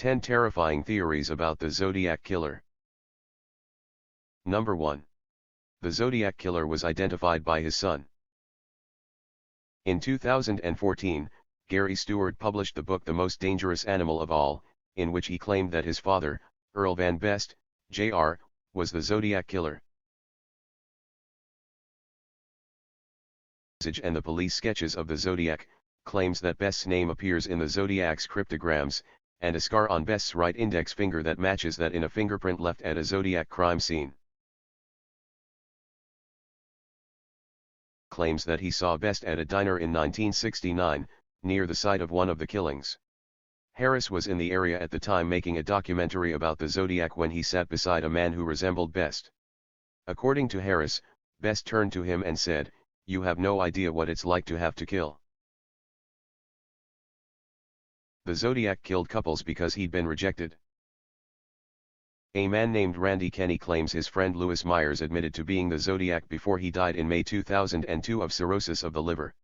10 Terrifying Theories about the Zodiac Killer. Number 1. The Zodiac Killer was identified by his son. In 2014, Gary Stewart published the book The Most Dangerous Animal of All, in which he claimed that his father, Earl Van Best, Jr., was the Zodiac Killer. And the police sketches of the Zodiac, claims that Best's name appears in the Zodiac's cryptograms, and a scar on Best's right index finger that matches that in a fingerprint left at a Zodiac crime scene. Claims that he saw Best at a diner in 1969, near the site of one of the killings. Harris was in the area at the time making a documentary about the Zodiac when he sat beside a man who resembled Best. According to Harris, Best turned to him and said, "You have no idea what it's like to have to kill." The Zodiac killed couples because he'd been rejected. A man named Randy Kenny claims his friend Louis Myers admitted to being the Zodiac before he died in May 2002 of cirrhosis of the liver.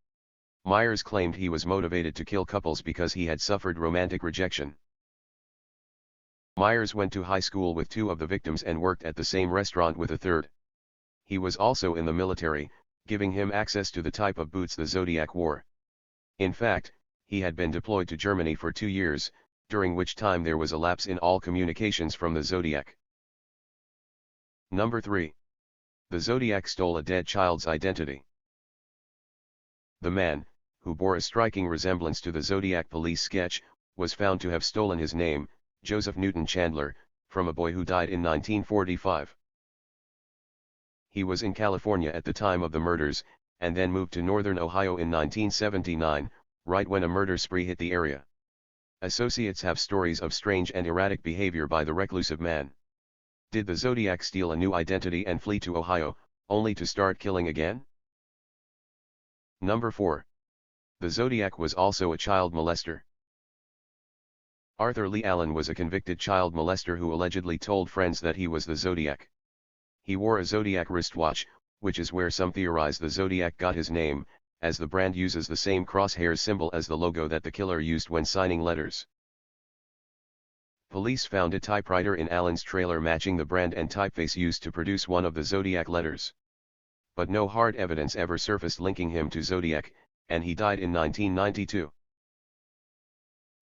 Myers claimed he was motivated to kill couples because he had suffered romantic rejection. Myers went to high school with two of the victims and worked at the same restaurant with a third. He was also in the military, giving him access to the type of boots the Zodiac wore. In fact, he had been deployed to Germany for 2 years, during which time there was a lapse in all communications from the Zodiac. Number 3. The Zodiac stole a dead child's identity. The man, who bore a striking resemblance to the Zodiac police sketch, was found to have stolen his name, Joseph Newton Chandler, from a boy who died in 1945. He was in California at the time of the murders, and then moved to northern Ohio in 1979, right when a murder spree hit the area. Associates have stories of strange and erratic behavior by the reclusive man. Did the Zodiac steal a new identity and flee to Ohio, only to start killing again? Number 4. The Zodiac was also a child molester. Arthur Lee Allen was a convicted child molester who allegedly told friends that he was the Zodiac. He wore a Zodiac wristwatch, which is where some theorize the Zodiac got his name, as the brand uses the same crosshairs symbol as the logo that the killer used when signing letters. Police found a typewriter in Allen's trailer matching the brand and typeface used to produce one of the Zodiac letters. But no hard evidence ever surfaced linking him to Zodiac, and he died in 1992.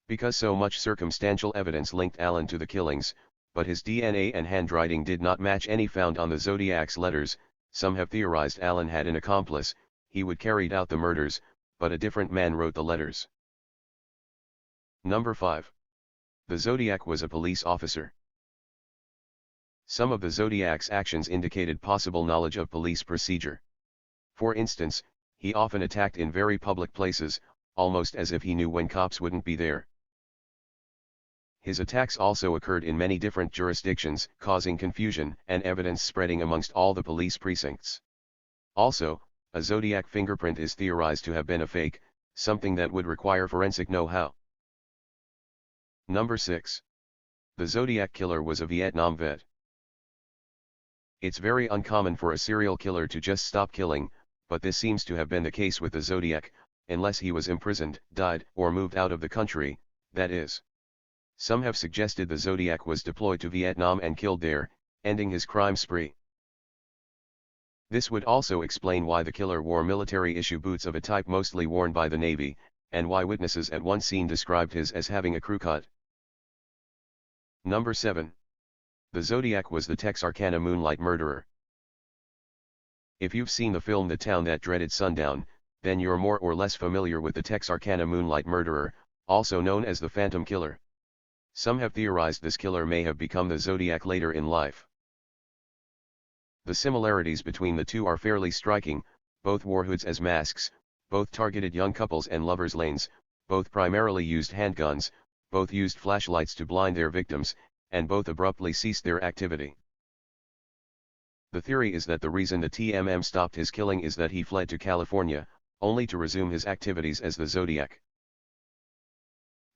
Because so much circumstantial evidence linked Allen to the killings, but his DNA and handwriting did not match any found on the Zodiac's letters, some have theorized Allen had an accomplice. He would carried out the murders, but a different man wrote the letters. Number 5. The Zodiac was a police officer. Some of the Zodiac's actions indicated possible knowledge of police procedure. For instance, he often attacked in very public places, almost as if he knew when cops wouldn't be there. His attacks also occurred in many different jurisdictions, causing confusion and evidence spreading amongst all the police precincts. Also, a Zodiac fingerprint is theorized to have been a fake, something that would require forensic know-how. Number 6. The Zodiac killer was a Vietnam vet. It's very uncommon for a serial killer to just stop killing, but this seems to have been the case with the Zodiac, unless he was imprisoned, died, or moved out of the country, that is. Some have suggested the Zodiac was deployed to Vietnam and killed there, ending his crime spree. This would also explain why the killer wore military-issue boots of a type mostly worn by the Navy, and why witnesses at one scene described his as having a crew cut. Number 7. The Zodiac was the Texarkana Moonlight Murderer. If you've seen the film The Town That Dreaded Sundown, then you're more or less familiar with the Texarkana Moonlight Murderer, also known as the Phantom Killer. Some have theorized this killer may have become the Zodiac later in life. The similarities between the two are fairly striking. Both wore hoods as masks, both targeted young couples and lovers' lanes, both primarily used handguns, both used flashlights to blind their victims, and both abruptly ceased their activity. The theory is that the reason the TMM stopped his killing is that he fled to California, only to resume his activities as the Zodiac.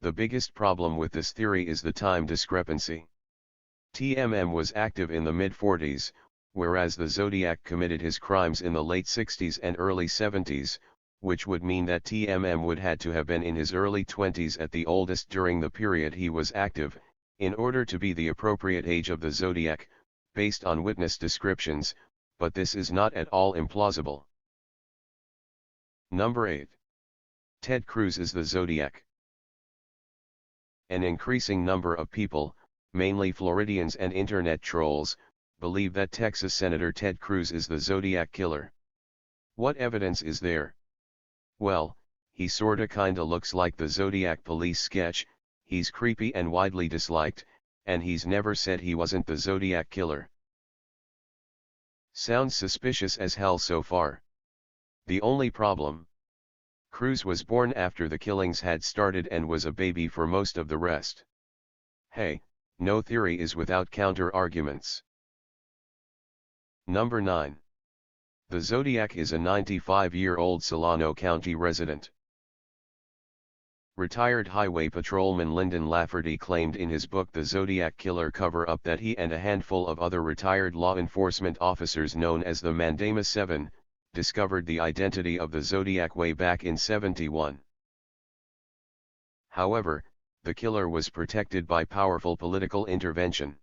The biggest problem with this theory is the time discrepancy. TMM was active in the mid-40s, whereas the Zodiac committed his crimes in the late 60s and early 70s, which would mean that TMM would had to have been in his early 20s at the oldest during the period he was active, in order to be the appropriate age of the Zodiac, based on witness descriptions, but this is not at all implausible. Number 8. Ted Cruz is the Zodiac. An increasing number of people, mainly Floridians and internet trolls, believe that Texas Senator Ted Cruz is the Zodiac killer. What evidence is there? Well, he sorta kinda looks like the Zodiac police sketch, he's creepy and widely disliked, and he's never said he wasn't the Zodiac killer. Sounds suspicious as hell so far. The only problem: Cruz was born after the killings had started and was a baby for most of the rest. Hey, no theory is without counter-arguments. Number 9. The Zodiac is a 95-year-old Solano County resident. Retired Highway Patrolman Lyndon Lafferty claimed in his book The Zodiac Killer Cover-Up that he and a handful of other retired law enforcement officers known as the Mandamus 7, discovered the identity of the Zodiac way back in '71. However, the killer was protected by powerful political intervention.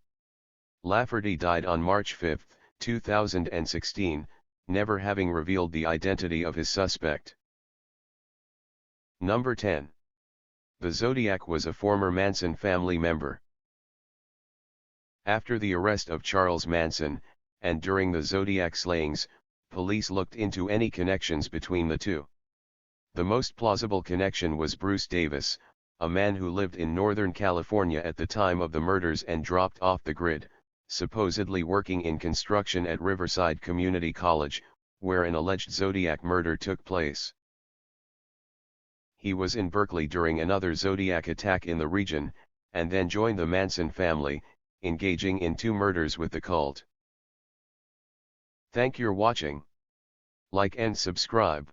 Lafferty died on March 5, 2016, never having revealed the identity of his suspect. Number 10. The Zodiac was a former Manson family member. After the arrest of Charles Manson, and during the Zodiac slayings, police looked into any connections between the two. The most plausible connection was Bruce Davis, a man who lived in Northern California at the time of the murders and dropped off the grid, supposedly working in construction at Riverside Community College, where an alleged Zodiac murder took place. He was in Berkeley during another Zodiac attack in the region, and then joined the Manson family, engaging in 2 murders with the cult. Thank you for watching. Like and subscribe.